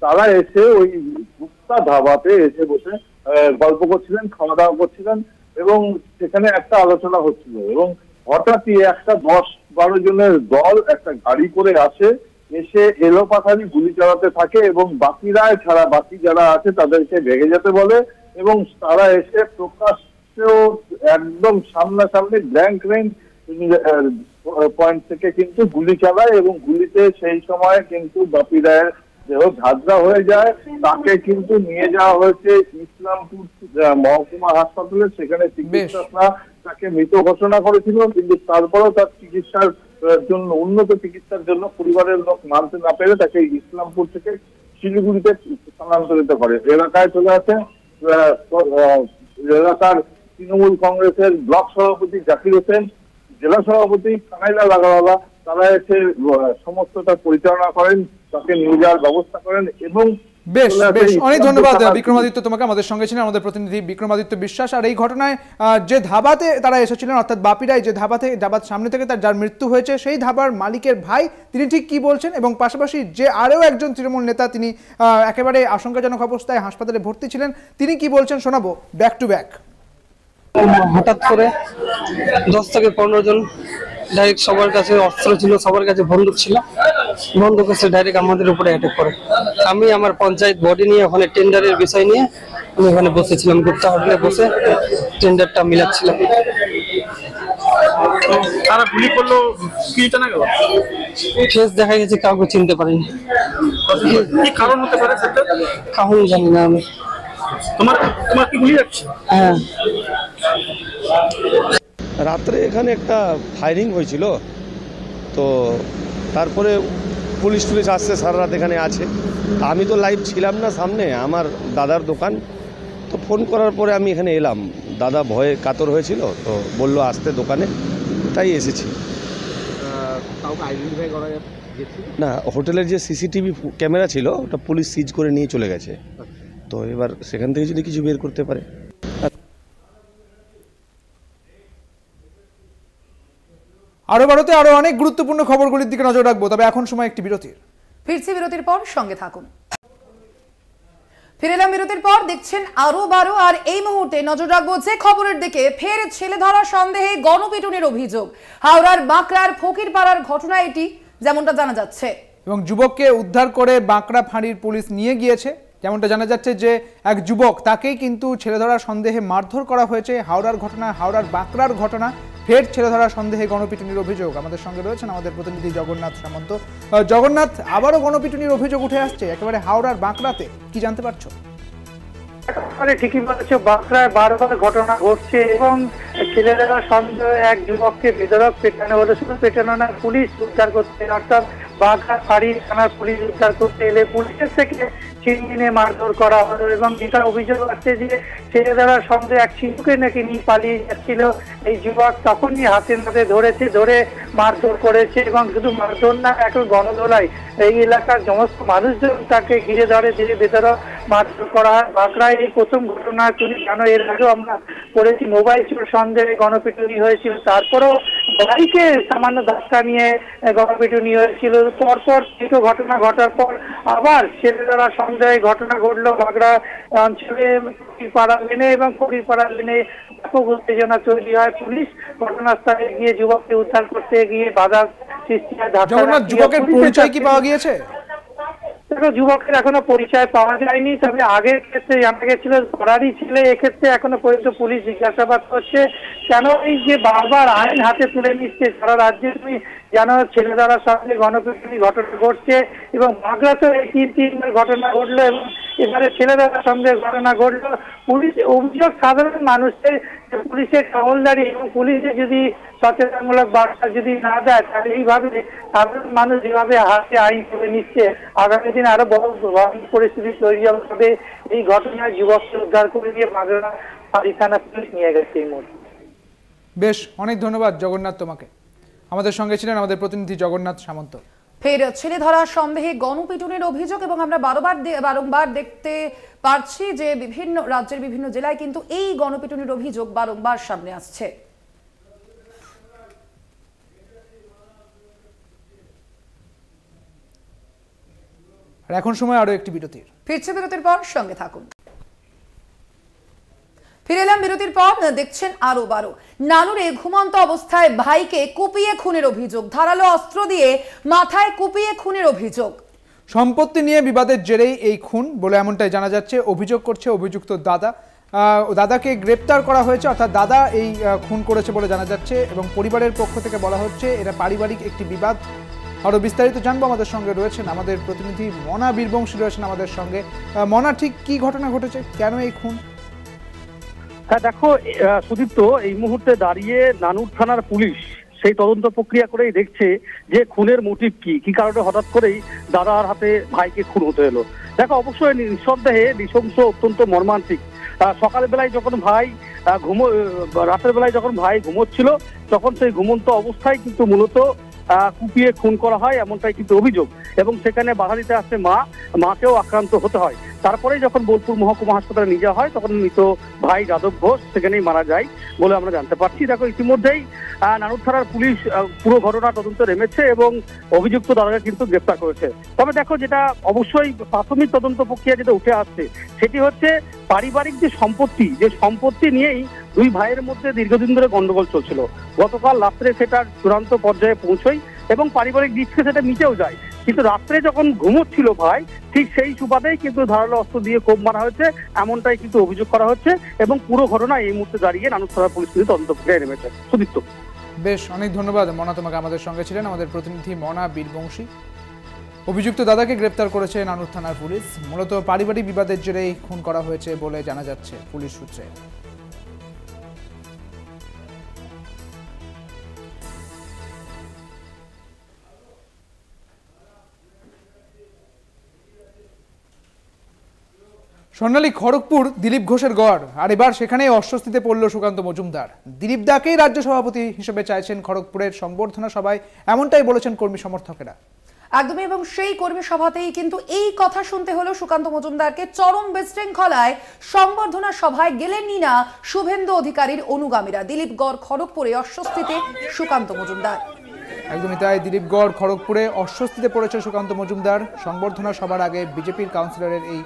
তারা এসে ওই গুপ্তা ধাবাতে এসে বসে গল্প করছিলেন, খাওয়া দাওয়া করছিলেন এবং সেখানে একটা আলোচনা হচ্ছিল। এবং হঠাৎই একটা 10-12 জনের দল একটা গাড়ি করে আসে, এসে এলোপাথারি গুলি চালাতে থাকে এবং বাকি রায় ছাড়া বাকি যারা আছে তাদেরকে ভেঙে যেতে বলে এবং তারা এসে প্রকাশ্যেও একদম সামনাসামনি ব্ল্যাঙ্ক রেঞ্জ পয়েন্ট থেকে কিন্তু গুলি চালায় এবং গুলিতে সেই সময় কিন্তু বাপি রায়ের দেহ ঝাঁঝরা হয়ে যায়। তাকে কিন্তু নিয়ে যাওয়া হয়েছে ইসলামপুর মহকুমা হাসপাতালে। সেখানে চিকিৎসকরা তাকে মৃত ঘোষণা করেছিল, কিন্তু তারপরেও তার চিকিৎসার জন্য, উন্নত চিকিৎসার জন্য পরিবারের লোক মানতে না পেরে তাকে ইসলামপুর থেকে শিলিগুড়িতে স্থানান্তরিত করে। এলাকায় চলে আসে এলাকার তৃণমূল কংগ্রেসের ব্লক সভাপতি জাকির হোসেন, জেলা সভাপতি কানাইলা লাগাওয়ালা, তারা এসে সমস্তটা পরিচালনা করেন, তাকে নিয়ে যাওয়ার ব্যবস্থা করেন এবং বেশ বেশ, অনেক ধন্যবাদ বিক্রমাদিত্য তোমাকে। আমাদের সঙ্গে ছিলেন আমাদের প্রতিনিধি বিক্রমাদিত্য বিশ্বাস। আর এই ঘটনায় যে ধাবাতে তারা এসেছিলেন, অর্থাৎ বাপিরাই যে ধাবার সামনে থেকে তার যার মৃত্যু হয়েছে, সেই ধাবার মালিকের ভাই তিনি ঠিক কি বলছেন এবং পাশাপাশি যে আরও একজন তৃণমূল নেতা তিনি একেবারে আশঙ্কাজনক অবস্থায় হাসপাতালে ভর্তি ছিলেন, তিনি কি বলছেন শোনাবো ব্যাক টু ব্যাক। হঠাৎ করে 10 থেকে 15 জন ডাইরেক্ট সবার কাছে অস্ত্র ছিল, সবার কাছে বন্দুক ছিল, বন্দুক এসে ডাইরেক্ট আমাদের উপরে অ্যাটাক করে। আমি আমার পঞ্চায়েত বডি নিয়ে ওখানে টেন্ডারের বিষয় নিয়ে আমি ওখানে বসেছিলাম, গুপ্তা হোটেলে বসে টেন্ডারটা মিলাচ্ছিলাম। তারা গুলি করলো, কি জানা গেল? ফেস দেখা গেছে, কাউকে চিনতে পারিনি। কি কারণ হতে পারে সেটা কারণ জানি না আমি। তোমার কি গুলি যাচ্ছে? হ্যাঁ, রাত্রে এখানে একটা ফায়ারিং হয়েছিল, তো তারপরে পুলিশ আসছে, সারা রাত এখানে আছে। আমি তো লাইভ ছিলাম না সামনে, আমার দাদার দোকান, তো ফোন করার পরে আমি এখানে এলাম। দাদা ভয়ে কাতর হয়েছিল, তো বললো আসতে দোকানে, তাই এসেছি। না, হোটেলের যে সিসিটিভি ক্যামেরা ছিল ওটা পুলিশ সিজ করে নিয়ে চলে গেছে, তো এবার সেখান থেকে যদি কিছু বের করতে পারে। আরো ভারতে আরো অনেক গুরুত্বপূর্ণ খবরগুলির দিকে নজর রাখবো, তবে এখন সময় একটি বিরতির। ফিরছি বিরতির পর, সঙ্গে থাকুন। ফিরে এলাম বিরতির পর, দেখছেন আরো 12। আর এই মুহূর্তে নজর রাখবো যে খবরের দিকে, ফের ছেলে ধরা সন্দেহে গণপিটুনির অভিযোগ। হাওড়ার বাঁকড়ার ফকিরপাড়ার ঘটনা এটি, যেমনটা জানা যাচ্ছে। এবং যুবককে উদ্ধার করে বাঁকড়া ফাঁড়ির পুলিশ নিয়ে গিয়েছে। যেমনটা জানা যাচ্ছে যে এক যুবক, তাকেই কিন্তু ছেলে ধরার সন্দেহে মারধর করা হয়েছে। হাওড়ার ঘটনা, হাওড়ার বাঁকড়ার ঘটনা, ফের ছেলে ধরার সন্দেহে গণপিটুনির অভিযোগ। আমাদের সঙ্গে রয়েছেন আমাদের প্রতিনিধি জগন্নাথ সামন্ত। জগন্নাথ, আবারও গণপিটুনির অভিযোগ উঠে আসছে একেবারে হাওড়ার বাঁকড়াতে, কি জানতে পারছো? ঠিকই বলেছো, বাঁকড়ায় বারবার ঘটনা ঘটছে এবং ছেলেরা সন্দেহ এক যুবককে বেধড়ক পেটানো হলো। শুধু পেটানো না, পুলিশ উদ্ধার করতে, অর্থাৎ বাঁকড়া ফাঁড়ি থানার পুলিশ উদ্ধার করতে এলে পুলিশের থেকে ছিনিয়ে মারধর করা হলো। এবং যেটা অভিযোগ আসছে যে ছেলেরা সন্দেহ এক শিশুকে নাকি নিয়ে পালিয়ে যাচ্ছিল, এই যুবক তখনই হাতে নাতে ধরেছে, ধরে মারধর করেছে এবং শুধু মারধর না, এখন গণদোলায় এই এলাকার সমস্ত মানুষজন তাকে ঘিরে ধরে, ধীরে বেধড়ক মারধর করা হয়। বাঁকড়ায় এই প্রথম ঘটনা। তুমি জানো, এর আগেও আমরা পড়েছি মোবাইল চোর সন্দেহে গণপিটুনি হয়েছিল, তারপরেও বাইকে সামান্য ধাক্কা নিয়ে গণপিটুনি হয়েছিল। পরপর দুটো ঘটনা ঘটার পর আবার ছেলেরা সন্দেহে ঘটনা ঘটলো বাঁকড়া অঞ্চলে ফকিরপাড়া লেনে, এবং ফকিরপাড়া লেনে ব্যাপক উত্তেজনা তৈরি হয়। পুলিশ ঘটনাস্থলে গিয়ে যুবককে উদ্ধার করতে গিয়ে বাধা সৃষ্টি হয়। যুবকের পরিচয় কি পাওয়া গিয়েছে? দেখো, যুবকের এখনো পরিচয় পাওয়া যায়নি, তবে আগের ক্ষেত্রে জানা গেছিল পড়ারই ছেলে। এক্ষেত্রে এখনো পর্যন্ত পুলিশ জিজ্ঞাসাবাদ করছে কেন এই যে বারবার আইন হাতে তুলে নিচ্ছে। সারা রাজ্যে তুমি জানো ছেলেদারার সঙ্গে গণপিটুনি ঘটনা ঘটছে এবং বাগড়াতেও এই তিনবার ঘটনা ঘটলো এবং এবারে ছেলেদারার সঙ্গে ঘটনা ঘটলো। পুলিশ অভিযোগ সাধারণ মানুষের, পুলিশের টহলদারি এবং পুলিশে যদি সচেতনমূলক বার্তা যদি না দেয় তাহলে এইভাবে সাধারণ মানুষ যেভাবে হাতে আইন তুলে নিচ্ছে আগামী দিন আরো বড় পরিস্থিতি তৈরি হবে। এই ঘটনায় যুবককে উদ্ধার করে নিয়ে বাগড়া ফাঁড়ি থানা পুলিশ নিয়ে গেছে এই মুহূর্তে। বেশ, অনেক ধন্যবাদ জগন্নাথ তোমাকে। আমাদের সঙ্গে ছিলেন আমাদের প্রতিনিধি জগন্নাথ সামন্ত। ফের ছেলে ধরা সন্দেহে গণপিটুনির অভিযোগ এবং আমরা বারংবার দেখতে পাচ্ছি যে বিভিন্ন রাজ্যের বিভিন্ন জেলায় কিন্তু এই গণপিটুনির অভিযোগ বারংবার সামনে আসছে। আর এখন সময় আরো একটি বিরতির। ফিরছে বিরতির পর, সঙ্গে থাকুন। ফিরে এলাম বিরতির পর। দেখছেন আরো বারো। নানুরে ঘুমন্ত অবস্থায় ভাইকে কুপিয়ে খুনের অভিযোগ, ধারালো অস্ত্র দিয়ে মাথায় কুপিয়ে খুনের অভিযোগ। সম্পত্তি নিয়ে বিবাদের জেরেই এই খুন বলে এমনটাই জানা যাচ্ছে। অভিযোগ করছে অভিযুক্ত দাদাকে গ্রেপ্তার করা হয়েছে, অর্থাৎ দাদা এই খুন করেছে বলে জানা যাচ্ছে এবং পরিবারের পক্ষ থেকে বলা হচ্ছে এটা পারিবারিক একটি বিবাদ। আরো বিস্তারিত জানবো। আমাদের সঙ্গে রয়েছেন আমাদের প্রতিনিধি মনা বীরবংশী রয়েছেন আমাদের সঙ্গে। মনা, ঠিক কি ঘটনা ঘটেছে, কেন এই খুন? হ্যাঁ দেখো সুদীপ্ত, এই মুহূর্তে দাঁড়িয়ে নানুর থানার পুলিশ সেই তদন্ত প্রক্রিয়া করেই দেখছে যে খুনের মোটিভ কি কারণে হঠাৎ করেই দাদার হাতে ভাইকে খুন হতে এলো। দেখো, অবশ্যই নিঃসন্দেহে নৃশংস, অত্যন্ত মর্মান্তিক। সকালের বেলায় যখন ভাই রাতের বেলায় যখন ভাই ঘুমোচ্ছিল তখন সেই ঘুমন্ত অবস্থায় কিন্তু মূলত কুপিয়ে খুন করা হয় এমনটাই কিন্তু অভিযোগ এবং সেখানে বাধা দিতে আসছে মাকেও আক্রান্ত হতে হয়। তারপরে যখন বোলপুর মহকুমা হাসপাতালে নিয়ে যাওয়া হয় তখন মৃত ভাই যাদব ঘোষ সেখানেই মারা যায় বলে আমরা জানতে পারছি। দেখো, ইতিমধ্যেই নানুর থানার পুলিশ পুরো ঘটনা তদন্তে নেমেছে এবং অভিযুক্ত দাদাকে কিন্তু গ্রেপ্তার করেছে। তবে দেখো, যেটা অবশ্যই প্রাথমিক তদন্ত প্রক্রিয়া যেটা উঠে আসছে সেটি হচ্ছে পারিবারিক যে সম্পত্তি নিয়েই দুই ভাইয়ের মধ্যে দীর্ঘদিন ধরে গন্ডগোল চলছিল। গতকাল রাত্রে সেটা চূড়ান্ত পর্যায়ে পৌঁছয় এবং পারিবারিক দিক থেকে সেটা মিটেও যায়, কিন্তু রাত্রে যখন ঘুমোচ্ছিল ভাই ঠিক সেই সুবাদেই কিন্তু ধারালো অস্ত্র দিয়ে কোপ মারা হয়েছে এমনটাই কিন্তু অভিযোগ করা হচ্ছে এবং পুরো ঘটনা এই মুহূর্তে দাঁড়িয়ে নানুর থানার পুলিশ কিন্তু তদন্ত প্রক্রিয়ায় নেমেছে। সুদীপ্ত, বেশ, অনেক ধন্যবাদ মনা তোমাকে। আমাদের সঙ্গে ছিলেন আমাদের প্রতিনিধি মনা বীরবংশী। অভিযুক্ত দাদাকে গ্রেপ্তার করেছে নানুর থানার পুলিশ। মূলত পারিবারিক বিবাদের জেরেই খুন করা হয়েছে বলে জানা যাচ্ছে পুলিশ সূত্রে। স্বর্ণালী, খড়গপুর দিলীপ ঘোষের গড়, আর এবার সেখানেই অস্বস্তিতে পড়ল সুকান্ত মজুমদার। দিলীপ দাকেই রাজ্য সভাপতি হিসেবে চাইছেন খড়গপুরের সংবর্ধনা সভায়, এমনটাই বলেছেন কর্মী সমর্থকেরা। একদমই, এবং সেই কর্মী সভাতেই কিন্তু এই কথা শুনতে হলো সুকান্ত মজুমদারকে। চরম বিশৃঙ্খলায় সংবর্ধনা সভায় গেলেনই না শুভেন্দু অধিকারীর অনুগামীরা। দিলীপগড় খড়গপুরে অস্বস্তিতে সুকান্ত মজুমদার। একদমই তাই, দিলীপগড় খড়গপুরে অস্বস্তিতে পড়েছে সুকান্ত মজুমদার। সংবর্ধনা সভার আগে বিজেপির কাউন্সিলরের এই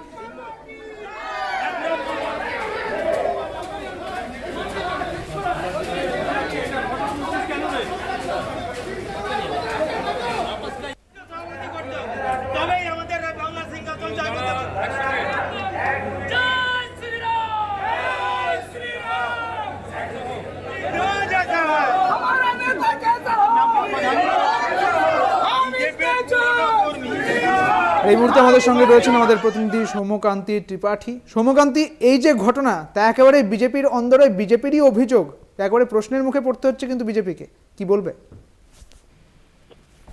এই মুহূর্তে আমাদের সঙ্গে রয়েছেন আমাদের প্রতিনিধি সৌম্যকান্তি ত্রিপাঠী। সৌম্যকান্তি, এই যে ঘটনা তা একেবারে বিজেপির অন্দরে বিজেপিরই অভিযোগ, একেবারে প্রশ্নের মুখে পড়তে হচ্ছে কিন্তু বিজেপিকে, কি বলবে?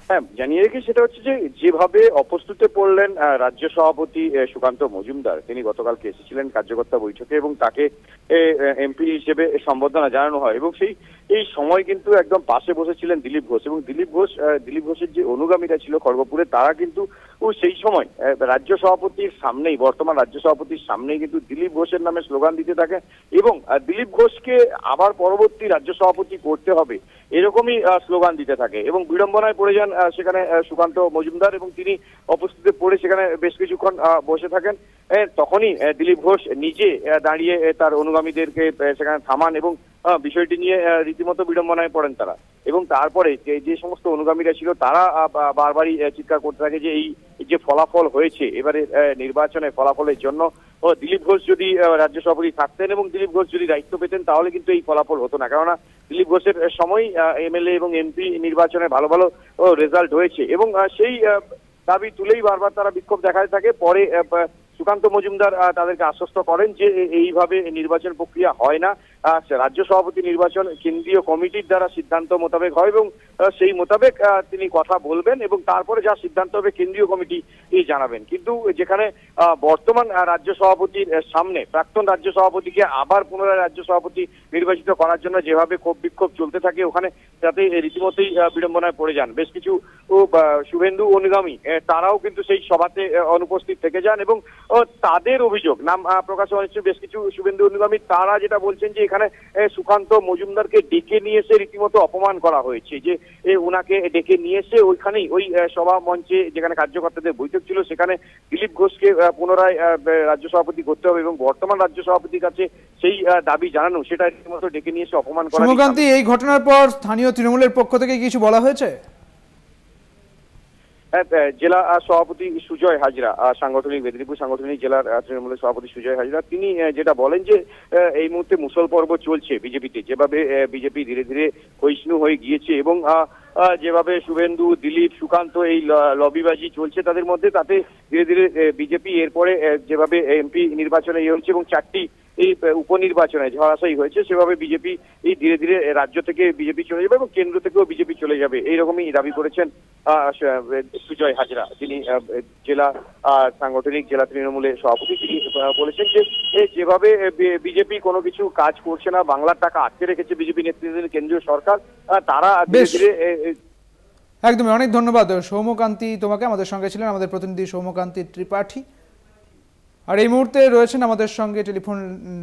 হ্যাঁ, জানিয়ে রেখে সেটা হচ্ছে যে যেভাবে অপ্রস্তুতে পড়লেন রাজ্য সভাপতি সুকান্ত মজুমদার, তিনি গতকালকে এসেছিলেন কার্যকর্তা বৈঠকে এবং তাকে এমপি হিসেবে সম্বর্ধনা জানানো হয় এবং এই সময় কিন্তু একদম পাশে বসেছিলেন দিলীপ ঘোষ এবং দিলীপ ঘোষের যে অনুগামীরা ছিল খড়গপুরে তারা কিন্তু সেই সময় রাজ্য সভাপতির সামনেই, বর্তমান রাজ্য সভাপতির সামনেই কিন্তু দিলীপ ঘোষের নামে স্লোগান দিতে থাকে এবং দিলীপ ঘোষকে আবার পরবর্তী রাজ্য সভাপতি করতে হবে এরকমই স্লোগান দিতে থাকে এবং বিড়ম্বনায় পড়ে যান সেখানে সুকান্ত মজুমদার এবং তিনি উপস্থিত পড়ে সেখানে বেশ কিছুক্ষণ বসে থাকেন। তখনই দিলীপ ঘোষ নিজে দাঁড়িয়ে তার অনুগামীদেরকে সেখানে থামান এবং বিষয়টি নিয়ে রীতিমতো বিড়ম্বনায় পড়েন তারা এবং তারপরে যে সমস্ত অনুগামীরা ছিল তারা বারবারই চিৎকার করতে থাকে যে এই যে ফলাফল হয়েছে এবারে নির্বাচনে ফলাফলের জন্য দিলীপ ঘোষ যদি রাজ্য সভাপতি থাকতেন এবং দিলীপ ঘোষ যদি দায়িত্ব পেতেন তাহলে কিন্তু এই ফলাফল হতো না, কেননা দিলীপ ঘোষের সময় এমএলএ এবং এমপি নির্বাচনে ভালো ভালো রেজাল্ট হয়েছে এবং সেই দাবি তুলেই বারবার তারা বিক্ষোভ দেখাতে থাকে। পরে সুকান্ত মজুমদার তাদেরকে আশ্বস্ত করেন যে এইভাবে নির্বাচন প্রক্রিয়া হয় না, রাজ্য সভাপতি নির্বাচন কেন্দ্রীয় কমিটির দ্বারা সিদ্ধান্ত মোতাবেক হয় এবং সেই মোতাবেক তিনি কথা বলবেন এবং তারপরে যা সিদ্ধান্ত হবে কেন্দ্রীয় কমিটি জানাবেন। কিন্তু যেখানে বর্তমান রাজ্য সভাপতির সামনে প্রাক্তন রাজ্য সভাপতিকে আবার পুনরায় রাজ্য সভাপতি নির্বাচিত করার জন্য যেভাবে ক্ষোভ বিক্ষোভ চলতে থাকে ওখানে যাতে রীতিমতোই বিড়ম্বনায় পড়ে যান বেশ কিছু শুভেন্দু অনুগামী, তারাও কিন্তু সেই সভাতে অনুপস্থিত থেকে যান এবং তাদের অভিযোগ নাম প্রকাশ হয়েছে বেশ কিছু শুভেন্দু অনুগামী, তারা যেটা বলছেন যে এখানে সুকান্ত মজুমদারকে ডেকে নিয়ে এসে রীতিমতো অপমান করা হয়েছে, যে উনাকে ডেকে নিয়ে এসে ওইখানেই ওই সভা মঞ্চে যেখানে কার্যকর্তাদের বৈঠক ছিল সেখানে দিলীপ ঘোষকে পুনরায় রাজ্য সভাপতি করতে হবে এবং বর্তমান রাজ্য সভাপতির কাছে সেই দাবি জানানো সেটা রীতিমতো ডেকে নিয়ে এসে অপমান করা। সৌম্যকান্তি, এই ঘটনার পর স্থানীয় তৃণমূলের পক্ষ থেকে কিছু বলা হয়েছে? জেলা সভাপতি সুজয় হাজরা, সাংগঠনিক মেদিনীপুর সাংগঠনিক জেলার তৃণমূলের সভাপতি সুজয় হাজরা, তিনি যেটা বলেন যে এই মুহূর্তে মুসল পর্ব চলছে বিজেপিতে, যেভাবে বিজেপি ধীরে ধীরে ক্ষয়িষ্ণু হয়ে গিয়েছে এবং যেভাবে শুভেন্দু দিলীপ সুকান্ত এই লবিবাজি চলছে তাদের মধ্যে, তাতে ধীরে ধীরে বিজেপি এরপরে যেভাবে এমপি নির্বাচনে হয়েছে এবং 4টি এই উপনির্বাচনে ধরাশায়ী হয়েছে সেভাবে বিজেপি এই ধীরে ধীরে রাজ্য থেকে বিজেপি চলে যাবে এবং কেন্দ্র থেকেও বিজেপি চলে যাবে, এইরকমই দাবি করেছেন সুজয় হাজরা, তিনি জেলা সাংগঠনিক জেলা তৃণমূলের সভাপতি। তিনি বলেছেন যে যেভাবে বিজেপি কোনো কিছু কাজ করছে না, বাংলার টাকা আটকে রেখেছে বিজেপি নেতৃত্বাধীন কেন্দ্রীয় সরকার, তারা ধীরে ধীরে একদমই। অনেক ধন্যবাদ সৌম্যকান্তি, তোমাকে। আমাদের সঙ্গে ছিলেন আমাদের প্রতিনিধি সৌম্যকান্তি ত্রিপাঠী। আর এই মুহূর্তে রয়েছেন আমাদের সঙ্গে টেলিফোন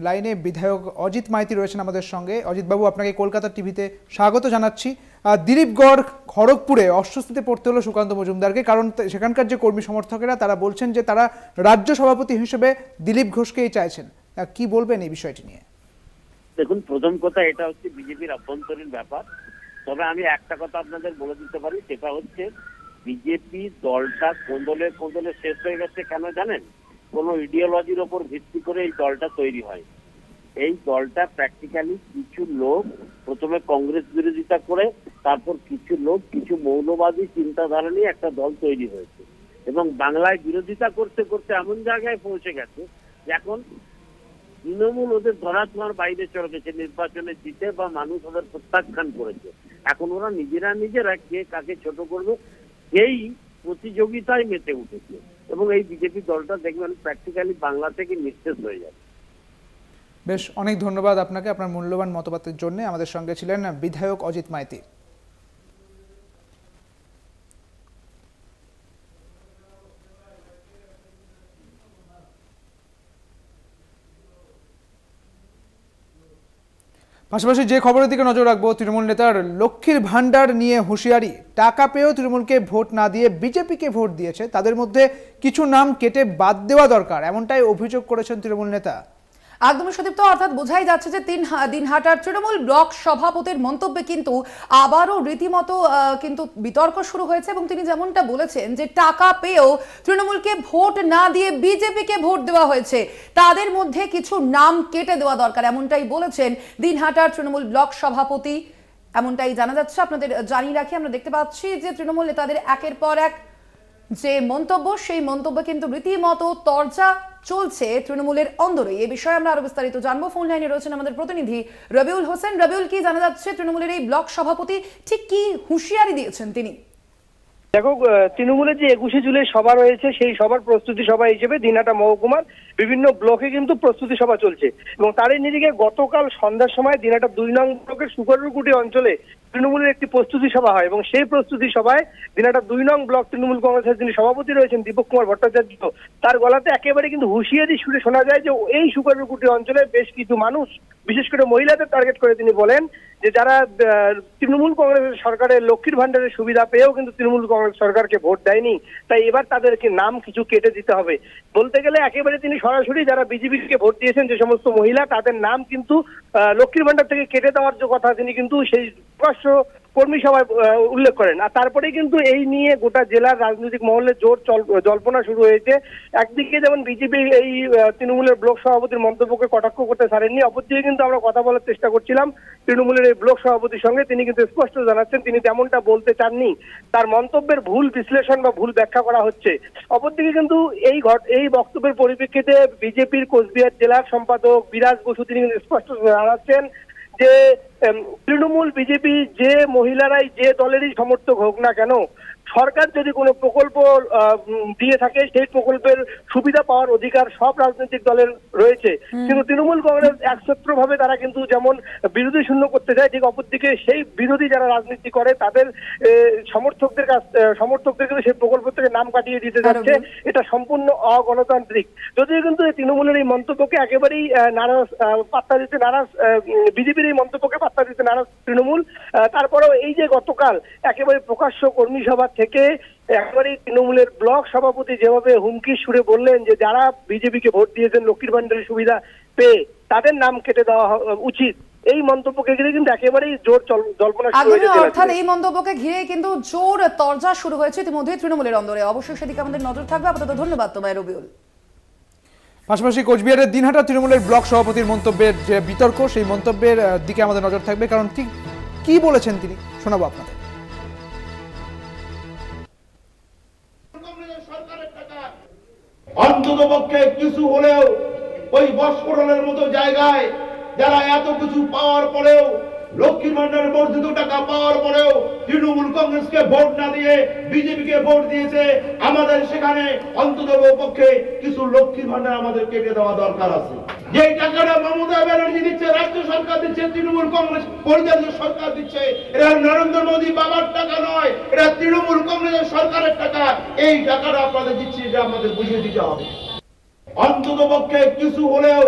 লাইনে বিধায়ক অজিত মাইতি রয়েছেন আমাদের সঙ্গে। অজিতবাবু, আপনাকে কলকাতা টিভিতে স্বাগত জানাচ্ছি। দিলীপগড় খড়গপুরে অস্বস্তিতে পড়তে হলো সুকান্ত মজুমদারকে, কারণ সেখানকার যে কর্মী সমর্থকেরা তারা বলছেন যে তারা রাজ্য সভাপতি হিসেবে দিলীপ ঘোষকেই চাইছেন। কি বলবেন এই বিষয়টি নিয়ে? দেখুন, প্রথম কথা এটা হচ্ছে বিজেপির অভ্যন্তরীণ ব্যাপার। তবে আমি একটা কথা আপনাদের বলে দিতে পারি, সেটা হচ্ছে বিজেপি দলটা কোন্দলে কোন্দলে শেষ হয়ে গেছে। কেন জানেন? কোনো ইডিওলজির ওপর ভিত্তি করে এই দলটা তৈরি হয়। এই দলটা প্র্যাকটিক্যালি কিছু লোক প্রথমে কংগ্রেস বিরোধিতা করে, তারপর কিছু লোক কিছু মৌলবাদী চিন্তাধারা নিয়ে একটা দল তৈরি হয়েছে এবং বাংলায় বিরোধিতা করতে করতে এমন জায়গায় পৌঁছে গেছে এখন তৃণমূল ওদের ধরাছোঁয়ার বাইরে চলে গেছে নির্বাচনে জিতে, বা মানুষ ওদের প্রত্যাখ্যান করেছে। এখন ওরা নিজেরা কে কাকে ছোট করবে সেই প্রতিযোগিতায় মেতে উঠেছে এবং এই বিজেপি দলটা দেখবেন প্র্যাকটিক্যালি বাংলা থেকে নিঃশেষ হয়ে যাবে। বেশ, অনেক ধন্যবাদ আপনাকে আপনার মূল্যবান মতামতের জন্য। আমাদের সঙ্গে ছিলেন বিধায়ক অজিত মাইতি। পাশাপাশি যে খবরের দিকে নজর রাখবো, তৃণমূল নেতার লক্ষ্মীর ভান্ডার নিয়ে হুঁশিয়ারি। টাকা পেয়েও তৃণমূলকে ভোট না দিয়ে বিজেপিকে ভোট দিয়েছে, তাদের মধ্যে কিছু নাম কেটে বাদ দেওয়া দরকার, এমনটাই অভিযোগ করেছেন তৃণমূল নেতা। একদমই সুদীপ্ত, অর্থাৎ বোঝাই যাচ্ছে যে দিনহাটার তৃণমূল ব্লক সভাপতির মন্তব্যে কিন্তু আবারও রীতিমতো কিন্তু বিতর্ক শুরু হয়েছে এবং তিনি যেমনটা বলেছেন যে টাকা পেয়েও তৃণমূলকে ভোট না দিয়ে বিজেপিকে ভোট দেওয়া হয়েছে, তাদের মধ্যে কিছু নাম কেটে দেওয়া দরকার, এমনটাই বলেছেন দিনহাটার তৃণমূল ব্লক সভাপতি। এমনটাই জানা যাচ্ছে। আপনাদের জানিয়ে রাখি, আমরা দেখতে পাচ্ছি যে তৃণমূল নেতাদের একের পর এক যে মন্তব্য, সেই মন্তব্য কিন্তু রীতিমতো তরজা চলছে তৃণমূলের অন্দরে। এই বিষয়ে আমরা আরো বিস্তারিত জানবো। ফোন লাইনে রয়েছেন আমাদের প্রতিনিধি রবিউল হোসেন। রবিউল, কি জানা যাচ্ছে তৃণমূলের এই ব্লক সভাপতি ঠিক কি হুঁশিয়ারি দিয়েছেন তিনি? দেখো, তৃণমূলের যে 21শে জুলাই সভা রয়েছে সেই সভার প্রস্তুতি সভা হিসেবে দিনহাটা মহকুমার বিভিন্ন ব্লকে কিন্তু প্রস্তুতি সভা চলছে এবং তারই নিরিখে গতকাল সন্ধ্যার সময় দিনহাটা 2 নং ব্লকের সুকরুকুটি অঞ্চলে তৃণমূলের একটি প্রস্তুতি সভা হয় এবং সেই প্রস্তুতি সভায় দিনহাটা 2 নং ব্লক তৃণমূল কংগ্রেসের যিনি সভাপতি রয়েছেন দীপক কুমার ভট্টাচার্য, তার গলাতে একেবারে কিন্তু হুঁশিয়ারি সুরে শোনা যায় যে এই সুকরুকুটি অঞ্চলে বেশ কিছু মানুষ, বিশেষ করে মহিলাদের টার্গেট করে তিনি বলেন যে যারা তৃণমূল কংগ্রেসের সরকারের লক্ষ্মীর ভান্ডারের সুবিধা পেয়েও কিন্তু তৃণমূল কংগ্রেস সরকারকে ভোট দেয়নি, তাই এবার তাদেরকে নাম কিছু কেটে দিতে হবে। বলতে গেলে একেবারে তিনি সরাসরি যারা বিজেপিকে ভোট দিয়েছেন যে সমস্ত মহিলা, তাদের নাম কিন্তু লক্ষ্মীর ভান্ডার থেকে কেটে দেওয়ার যে কথা তিনি কিন্তু সেই প্রকাশ্য কর্মী সভায় উল্লেখ করেন। আর তারপরেই কিন্তু এই নিয়ে গোটা জেলার রাজনৈতিক মহলে জোর জল্পনা শুরু হয়েছে। একদিকে যেমন বিজেপি এই তৃণমূলের ব্লক সভাপতির মন্তব্যকে কটাক্ষ করতে ছাড়েননি, অপরদিকে কিন্তু আমরা কথা বলার চেষ্টা করছিলাম তৃণমূলের এই ব্লক সভাপতির সঙ্গে। তিনি কিন্তু স্পষ্ট জানাচ্ছেন তিনি তেমনটা বলতে চাননি, তার মন্তব্যের ভুল বিশ্লেষণ বা ভুল ব্যাখ্যা করা হচ্ছে। অপরদিকে কিন্তু এই বক্তব্যের পরিপ্রেক্ষিতে বিজেপির কোচবিহার জেলার সম্পাদক বিরাজ বসু তিনি কিন্তু স্পষ্ট জানাচ্ছেন যে তৃণমূল বিজেপি যে মহিলারাই যে দলেরই সমর্থক হোক না কেন, সরকার যদি কোনো প্রকল্প দিয়ে থাকে সেই প্রকল্পের সুবিধা পাওয়ার অধিকার সব রাজনৈতিক দলের রয়েছে। কিন্তু তৃণমূল কংগ্রেস একছত্রভাবে তারা কিন্তু যেমন বিরোধী শূন্য করতে চায়, ঠিক অপরদিকে সেই বিরোধী যারা রাজনীতি করে তাদের সমর্থকদের কিন্তু সেই প্রকল্প থেকে নাম কাটিয়ে দিতে যাচ্ছে। এটা সম্পূর্ণ অগণতান্ত্রিক। যদিও কিন্তু তৃণমূলের এই মন্তব্যকে একেবারেই পাত্তা দিতে নারাজ, বিজেপির এই মন্তব্যকে পাত্তা দিতে নারাজ তৃণমূল। তারপরেও এই যে গতকাল একেবারে প্রকাশ্য কর্মী সভা থেকে একেবারেই তৃণমূলের ব্লক সভাপতি যেভাবে হুমকির সুরে বললেন যে যারা বিজেপিকে ভোট দিয়েছেন লক্ষ্মীর ভান্ডারের সুবিধা পেয়ে তাদের নাম কেটে দেওয়া উচিত, এই মন্তব্যকে ঘিরে কিন্তু একেবারেই জোর জল্পনা শুরু হয়েছে। অর্থাৎ এই মন্তব্যকে ঘিরে কিন্তু জোর তরজা শুরু হয়েছে ইতিমধ্যে তৃণমূলের অন্দরে। অবশ্যই সেদিকে আমাদের নজর থাকবে। আপাতত ধন্যবাদ তোমায় রবিউল। পাশাপাশি কোচবিহারের দিনহাটা তৃণমূলের ব্লক সভাপতির মন্তব্যের যে বিতর্ক, সেই মন্তব্যের দিকে আমাদের নজর থাকবে, কারণ ঠিক কি বলেছেন তিনি শোনাবো আপনাদের। অন্ততপক্ষে কিছু হলেও ওই বস্ফোরণের মতো জায়গায় যারা এত কিছু পাওয়ার পরেও, লক্ষ্মীর ভান্ডারের বর্ধিত টাকা পাওয়ার পরেও তৃণমূল কংগ্রেসকে ভোট না দিয়ে বিজেপিকে ভোট দিয়েছে, আমাদের সেখানে অন্ততপক্ষে কিছু লক্ষ্মীর ভান্ডার আমাদের কেটে দেওয়া দরকার আছে। যে টাকাটা মমতা ব্যানার্জি দিচ্ছে, রাজ্য সরকার দিচ্ছে, তৃণমূল কংগ্রেস পরিচালিত সরকার দিচ্ছে, এটা নরেন্দ্র মোদী বাবার টাকা নয়, এটা তৃণমূল কংগ্রেসের সরকারের টাকা। এই টাকাটা আপনাদের দিচ্ছি, এটা আমাদের বুঝিয়ে দিতে হবে। অন্ততপক্ষে কিছু হলেও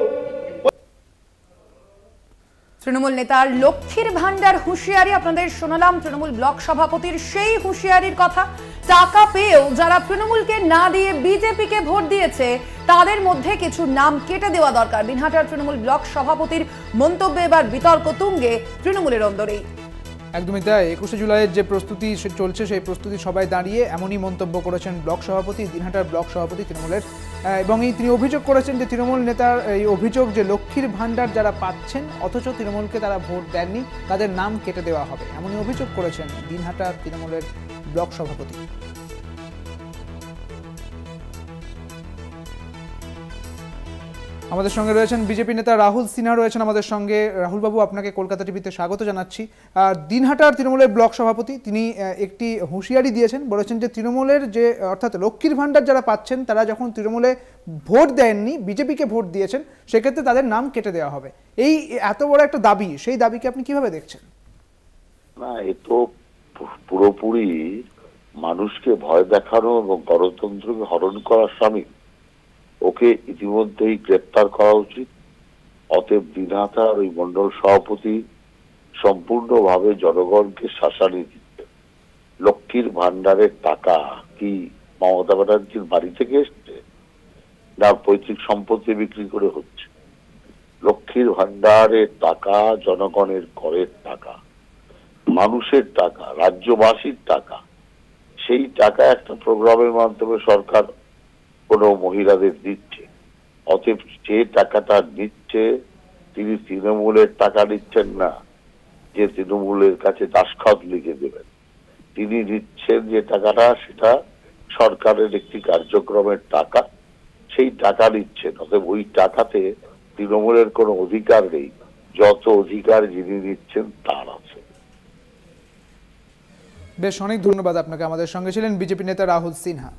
তৃণমূল নেতার লক্ষ্মীর ভান্ডার হুঁশিয়ারি আপনাদের শোনালাম, তৃণমূল ব্লক সভাপতির সেই হুঁশিয়ারির কথা। টাকা পেয়েও যারা তৃণমূলকে না দিয়ে বিজেপিকে ভোট দিয়েছে তাদের মধ্যে কিছু নাম কেটে দেওয়া দরকার। দিনহাটার তৃণমূল ব্লক সভাপতির মন্তব্যে এবার বিতর্ক তুঙ্গে তৃণমূলের অন্দরেই। একদমই তাই। 21শে জুলাইয়ের যে প্রস্তুতি চলছে সেই প্রস্তুতি সবাই দাঁড়িয়ে এমনই মন্তব্য করেছেন ব্লক সভাপতি, দিনহাটার ব্লক সভাপতি তৃণমূলের। এবং তিনি অভিযোগ করেছেন যে তৃণমূল নেতার এই অভিযোগ যে লক্ষ্মীর ভান্ডার যারা পাচ্ছেন অথচ তৃণমূলকে তারা ভোট দেননি তাদের নাম কেটে দেওয়া হবে, এমনই অভিযোগ করেছেন দিনহাটার তৃণমূলের ব্লক সভাপতি। আমাদের সঙ্গে রয়েছেন বিজেপি নেতা রাহুল সিনহা রয়েছেন আমাদের সঙ্গে। রাহুল বাবু, আপনাকে কলকাতা টিভিতে স্বাগত জানাচ্ছি। দিনহাটার তৃণমূলের ব্লক সভাপতি তিনি একটি হুঁশিয়ারি দিয়েছেন, বলেছেন যে তৃণমূলের যে অর্থাৎ লক্ষ্মীর ভান্ডার যারা পাচ্ছেন তারা যখন তৃণমূলে ভোট দেননি, বিজেপিকে ভোট দিয়েছেন, সেক্ষেত্রে তাদের নাম কেটে দেওয়া হবে। এই এত বড় একটা দাবি, সেই দাবিকে আপনি কিভাবে দেখছেন? না, এ তো পুরোপুরি মানুষকে ভয় দেখানো এবং গণতন্ত্রকে হরণ করার সামিল। ওকে ইতিমধ্যেই গ্রেপ্তার করা উচিত। অতএব দিনহাটার ওই মন্ডল সভাপতি সম্পূর্ণভাবে জনগণকে শাসানি দিচ্ছে। লক্ষ্মীর ভান্ডারের টাকা কি মমতা ব্যানার্জির বাড়ি থেকে এসছে না পৈতৃক সম্পত্তি বিক্রি করে হচ্ছে? লক্ষ্মীর ভান্ডারের টাকা জনগণের করের টাকা, মানুষের টাকা, রাজ্যবাসীর টাকা। সেই টাকা একটা প্রোগ্রামের মাধ্যমে সরকার কোনো মহিলাদের দিচ্ছে। অতএব যে টাকাটা নিচ্ছে তিনি তৃণমূলের টাকা নিচ্ছেন না যে তৃণমূলের কাছে দাসখত লিখে দেবেন। তিনি নিচ্ছেন যে টাকাটা, সেটা সরকারের একটি কার্যক্রমের টাকা, সেই টাকা নিচ্ছেন। অতএব ওই টাকাতে তৃণমূলের কোনো অধিকার নেই, যত অধিকার যিনি নিচ্ছেন তার আছে। বেশ, অনেক ধন্যবাদ আপনাকে। আমাদের সঙ্গে ছিলেন বিজেপি নেতা রাহুল সিনহা।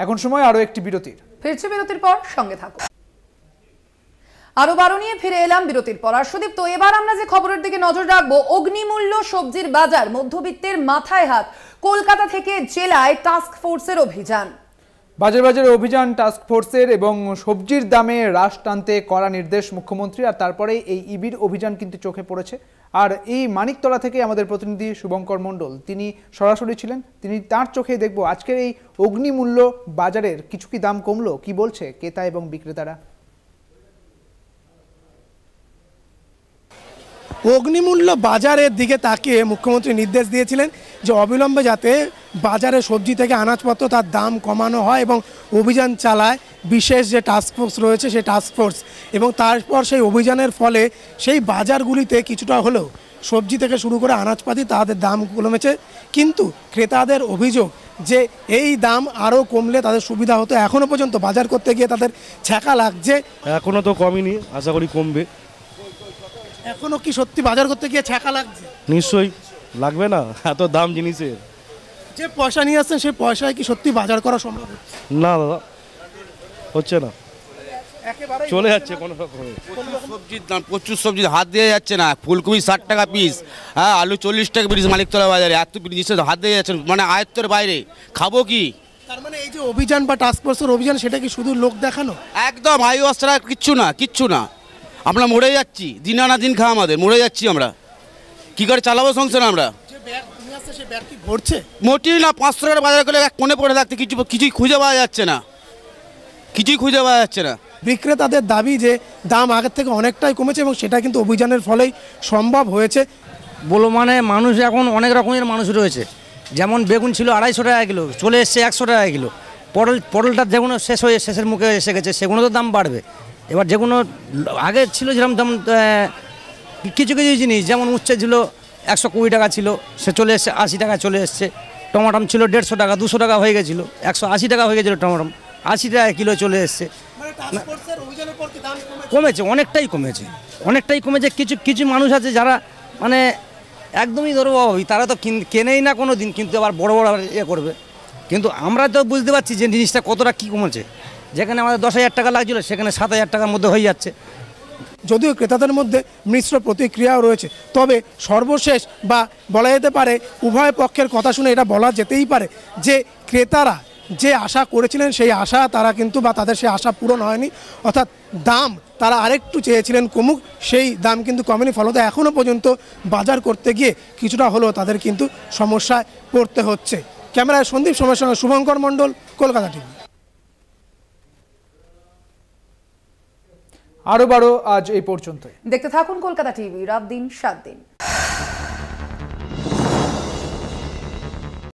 এখন সময় আরো একটি বিরতির। ফিরছে বিরতির পর, সঙ্গে থাকুন। আরো বারো নিয়ে ফিরে এলাম বিরতির পর। আর সুদীপ, তো এবার আমরা যে খবরের দিকে নজর রাখবো, অগ্নিমূল্য সবজির বাজার, মধ্যবিত্তের মাথায় হাত। কলকাতা থেকে জেলায় টাস্ক ফোর্সের অভিযান। বাজারে বাজারে অভিযান টাস্ক ফোর্সের এবং সবজির দামে হ্রাস টানতে কড়া নির্দেশ মুখ্যমন্ত্রী। আর তারপরে এই ইবির অভিযান কিন্তু চোখে পড়েছে। আর এই মানিকতলা থেকে আমাদের প্রতিনিধি শুভঙ্কর মণ্ডল তিনি সরাসরি ছিলেন, তিনি তার চোখে দেখবো আজকের এই অগ্নিমূল্য বাজারের কিছু কি দাম কমলো, কি বলছে ক্রেতা এবং বিক্রেতারা। অগ্নিমূল্য বাজারের দিকে তাকিয়ে মুখ্যমন্ত্রী নির্দেশ দিয়েছিলেন যে অবিলম্বে যাতে বাজারে সবজি থেকে আনাজপত্র তার দাম কমানো হয় এবং অভিযান চালায় বিশেষ যে টাস্কফোর্স রয়েছে সেই টাস্কফোর্স, এবং তারপর সেই অভিযানের ফলে সেই বাজারগুলিতে কিছুটা হলেও সবজি থেকে শুরু করে আনাজপাতি তাদের দাম কমেছে। কিন্তু ক্রেতাদের অভিযোগ যে এই দাম আরও কমলে তাদের সুবিধা হতো। এখনও পর্যন্ত বাজার করতে গিয়ে তাদের ছ্যাঁকা লাগছে। এখনও তো কমেনি, আশা করি কমবে। এখনও কি সত্যি বাজার করতে গিয়ে ছ্যাঁকা লাগছে? নিশ্চয়ই লাগবে না, এত দাম জিনিসের। যে পয়সা নিয়ে আসছেন সেই পয়সায় কি সত্যি বাজার করা সম্ভব? না দাদা, হচ্ছে না, চলে যাচ্ছে কোনো রকমে। সবজির দাম প্রচুর, সবজি হাত দিয়ে যাচ্ছে না। ফুলকপি 60 টাকা পিস, হ্যাঁ, আলু 40 টাকা পিস মালিকতলা বাজারে। এত জিনিসের হাত দিয়ে যাচ্ছে, মানে আয়ত্তের বাইরে। খাবো কি? তার মানে এই যে অভিযান বা টাস্কফোর্সের অভিযান, সেটা কি শুধু লোক দেখানো? একদম আইওয়াস ছাড়া কিচ্ছু না, কিচ্ছু না। আমরা মরে যাচ্ছি, দিন আনা দিন খাওয়া আমাদের, মরে যাচ্ছি আমরা। কি করে চালাবো সংসার আমরা? মোটেই না। 500 টাকার বাজার করে এক কোণে পড়ে থাকতে কিছুই খুঁজে পাওয়া যাচ্ছে না, কিছুই খুঁজে পাওয়া যাচ্ছে না। বিক্রেতাদের দাবি যে দাম আগের থেকে অনেকটাই কমেছে এবং সেটা কিন্তু অভিযানের ফলেই সম্ভব হয়েছে। বলো মানে মানুষ এখন অনেক রকমের মানুষ রয়েছে। যেমন বেগুন ছিল 250 টাকা কিলো, চলে এসছে 100 টাকা কিলো। পটলটা যেগুলো শেষের মুখে এসে গেছে, সেগুলো তো দাম বাড়বে। এবার যেগুলো আগে ছিল যেমন কিছু কিছু জিনিস, যেমন উচ্ছে ছিল 120 টাকা ছিল, সে চলে এসছে 80 টাকা চলে এসছে। টমাটম ছিল 150 টাকা, 200 টাকা হয়ে গেছিলো, 180 টাকা হয়ে গেছিলো টমাটম, 80 টাকা কিলো চলে এসছে। কমেছে, অনেকটাই কমেছে, অনেকটাই কমেছে। কিছু কিছু মানুষ আছে যারা মানে একদমই ধরো অভাবী, তারা তো কেনেই না কোনো দিন, কিন্তু আবার বড় বড় ইয়ে করবে। কিন্তু আমরা তো বুঝতে পারছি যে জিনিসটা কতটা কী কমেছে। যেখানে আমাদের 10,000 টাকা লাগছিল, সেখানে 7,000 টাকার মধ্যে হয়ে যাচ্ছে। যদিও ক্রেতাদের মধ্যে মিশ্র প্রতিক্রিয়াও রয়েছে, তবে সর্বশেষ বা বলা যেতে পারে উভয় পক্ষের কথা শুনে এটা বলা যেতেই পারে যে ক্রেতারা যে আশা করেছিলেন সেই আশা তারা কিন্তু বা তাদের সেই আশা পূরণ হয়নি। অর্থাৎ দাম তারা আরেকটু চেয়েছিলেন কমুক, সেই দাম কিন্তু কমেনি। ফলত এখনও পর্যন্ত বাজার করতে গিয়ে কিছুটা হলেও তাদের কিন্তু সমস্যায় পড়তে হচ্ছে। ক্যামেরায় সন্দীপ সময়ের সঙ্গে শুভঙ্কর মণ্ডল, কলকাতা টিভি। আরও বারো আজ এই পর্যন্ত। দেখতে থাকুন কলকাতা টিভি, রাত দিন 7 দিন।